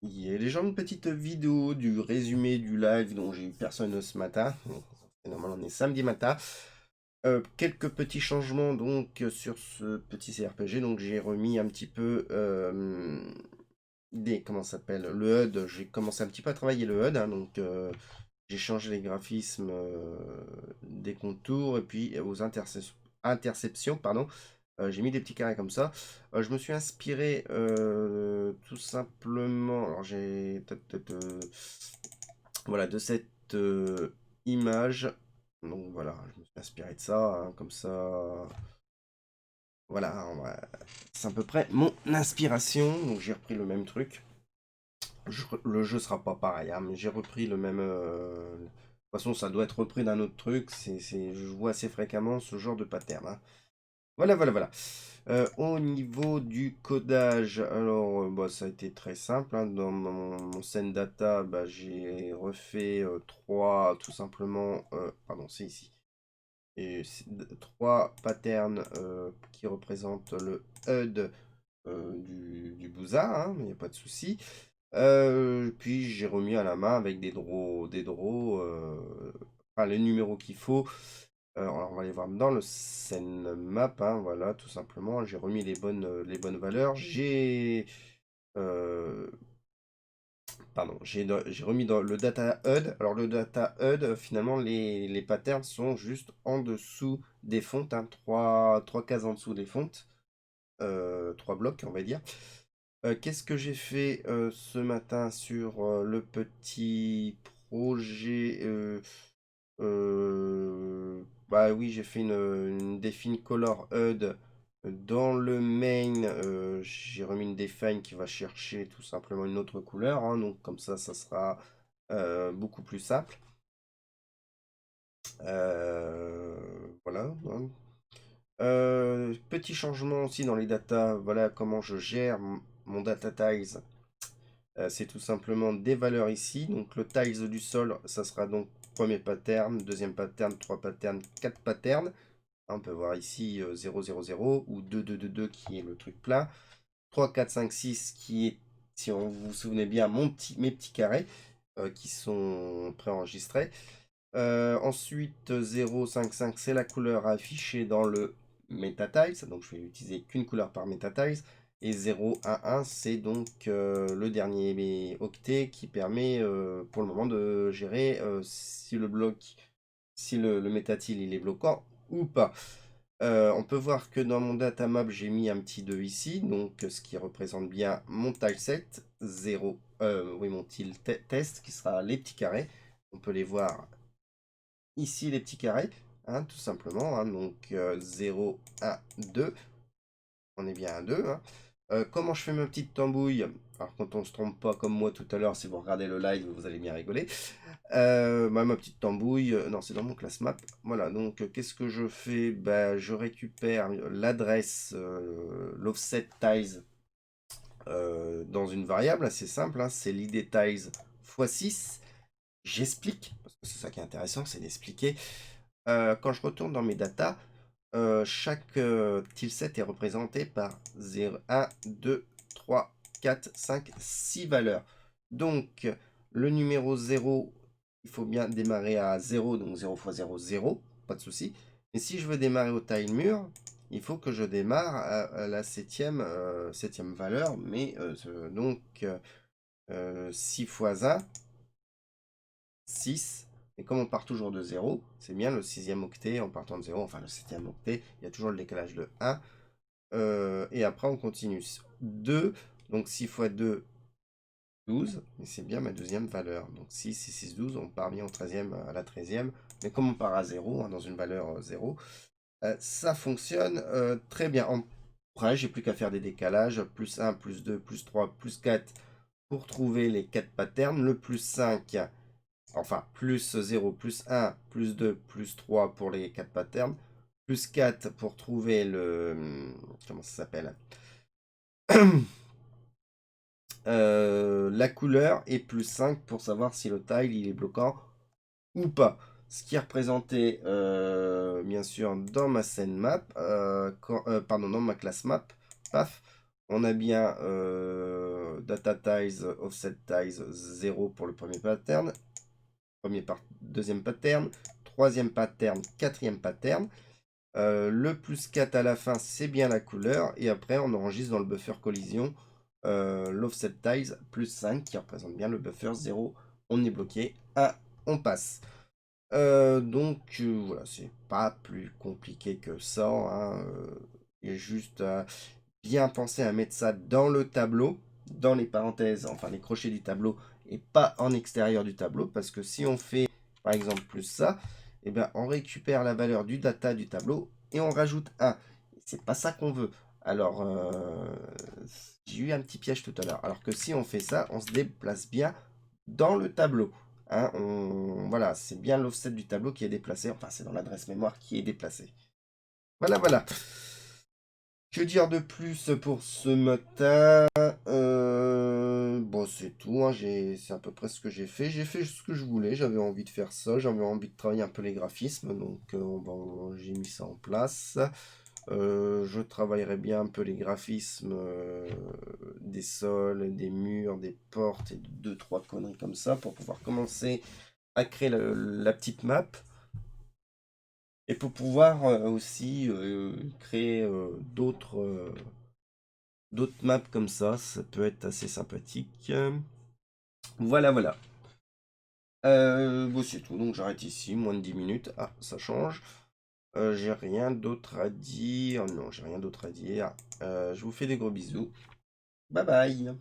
Les gens, une petite vidéo du résumé du live dont j'ai eu personne ce matin. Normalement, on est samedi matin. Quelques petits changements donc sur ce petit CRPG. Donc j'ai remis un petit peu comment ça s'appelle, le HUD. J'ai commencé un petit peu à travailler le HUD, hein, donc j'ai changé les graphismes des contours et puis aux interceptions, pardon. J'ai mis des petits carrés comme ça. Je me suis inspiré tout simplement. Alors j'ai voilà de cette image. Donc voilà, je me suis inspiré de ça, hein, comme ça. Voilà, c'est à peu près mon inspiration. Donc j'ai repris le même truc. Le jeu sera pas pareil, hein, mais j'ai repris le même. De toute façon, ça doit être repris d'un autre truc. Je vois assez fréquemment ce genre de pattern, hein. Voilà, voilà, voilà. Au niveau du codage, alors bah, ça a été très simple, hein. Dans mon scène data, bah, j'ai refait tout simplement, pardon, c'est ici. Et trois patterns qui représentent le HUD du Booza, hein, il n'y a pas de souci. Puis j'ai remis à la main avec des draws, enfin, les numéros qu'il faut. Alors on va aller voir dans le scène map, hein, voilà, tout simplement. J'ai remis les bonnes valeurs. Euh, j'ai remis dans le data HUD. Alors le data HUD, finalement, les patterns sont juste en dessous des fontes, hein, trois cases en dessous des fontes. Trois blocs, on va dire. Qu'est-ce que j'ai fait ce matin sur le petit projet bah oui, j'ai fait une define color HUD dans le main. J'ai remis une define qui va chercher tout simplement une autre couleur, hein, donc comme ça sera beaucoup plus simple. Euh, voilà, hein. Petit changement aussi dans les datas. Voilà comment je gère mon data tiles. C'est tout simplement des valeurs ici. Donc le tiles du sol, ça sera donc premier pattern, deuxième pattern, trois patterns, quatre patterns. On peut voir ici 0, 0, 0 ou 2, 2, 2, 2 qui est le truc plat. 3, 4, 5, 6 qui est, si on vous souvenez bien, mes petits carrés qui sont préenregistrés. Ensuite, 0, 5, 5, c'est la couleur affichée dans le MetaTiles. Donc, je vais utiliser qu'une couleur par MetaTiles. Et 0, 1, 1, c'est donc le dernier octet qui permet pour le moment de gérer si le bloc, si le métatile il est bloquant ou pas. On peut voir que dans mon data map, j'ai mis un petit 2 ici, donc ce qui représente bien mon tileset 0, oui, mon tile test qui sera les petits carrés. On peut les voir ici, les petits carrés, hein, tout simplement, hein, donc 0, 1, 2, on est bien à 2, hein. Comment je fais ma petite tambouille? Alors quand on se trompe pas comme moi tout à l'heure, si vous regardez le live, vous allez bien rigoler. Bah, ma petite tambouille, non, c'est dans mon class map. Voilà, donc qu'est-ce que je fais? Bah, je récupère l'adresse, l'offset tiles dans une variable assez simple, hein, c'est l'id tiles x 6. J'explique, parce que c'est ça qui est intéressant, c'est d'expliquer. Quand je retourne dans mes datas, chaque tilset est représenté par 0, 1, 2, 3, 4, 5, 6 valeurs. Donc, le numéro 0, il faut bien démarrer à 0, donc 0 fois 0, 0, pas de souci. Mais si je veux démarrer au tile mur, il faut que je démarre à la septième valeur, mais donc 6 fois 1, 6. Et comme on part toujours de 0, c'est bien le sixième octet en partant de 0, enfin le septième octet, il y a toujours le décalage de 1. Et après on continue. 2, donc 6 fois 2, 12. Et c'est bien ma deuxième valeur. Donc 6 et 6, 12, on part bien au 13e, à la 13e. Mais comme on part à 0, hein, dans une valeur 0, ça fonctionne très bien. Après, j'ai plus qu'à faire des décalages. Plus 1, plus 2, plus 3, plus 4 pour trouver les 4 patterns. Le plus 5, enfin, plus 0, plus 1, plus 2, plus 3 pour les 4 patterns, plus 4 pour trouver le... Comment ça s'appelle? La couleur, et plus 5 pour savoir si le tile il est bloquant ou pas. Ce qui est représenté, bien sûr, dans ma scène map, pardon, dans ma classe map, paf, On a bien data ties, offset ties 0 pour le premier pattern. Deuxième pattern. Troisième pattern. Quatrième pattern. Le plus 4 à la fin, c'est bien la couleur. Et après, on enregistre dans le buffer collision l'offset ties plus 5 qui représente bien le buffer 0. On est bloqué. 1, on passe. Donc voilà, c'est pas plus compliqué que ça. Hein. Il y a juste bien penser à mettre ça dans le tableau, dans les parenthèses, enfin les crochets du tableau, et pas en extérieur du tableau. Parce que si on fait par exemple plus ça, eh bien, on récupère la valeur du data du tableau et on rajoute 1. C'est pas ça qu'on veut. Alors, j'ai eu un petit piège tout à l'heure. Alors que si on fait ça, on se déplace bien dans le tableau. Hein, voilà, c'est bien l'offset du tableau qui est déplacé. Enfin, c'est dans l'adresse mémoire qui est déplacée. Voilà, voilà. Que dire de plus pour ce matin? Bon, c'est tout. Hein, c'est à peu près ce que j'ai fait. J'ai fait ce que je voulais. J'avais envie de faire ça. J'avais envie de travailler un peu les graphismes. Donc, bon, j'ai mis ça en place. Je travaillerai bien un peu les graphismes des sols, des murs, des portes et deux, trois conneries comme ça pour pouvoir commencer à créer la petite map. Et pour pouvoir aussi créer d'autres maps comme ça peut être assez sympathique. Voilà, voilà. Bon, c'est tout, donc j'arrête ici, moins de 10 minutes. Ah, ça change. J'ai rien d'autre à dire. Non, j'ai rien d'autre à dire. Je vous fais des gros bisous. Bye bye.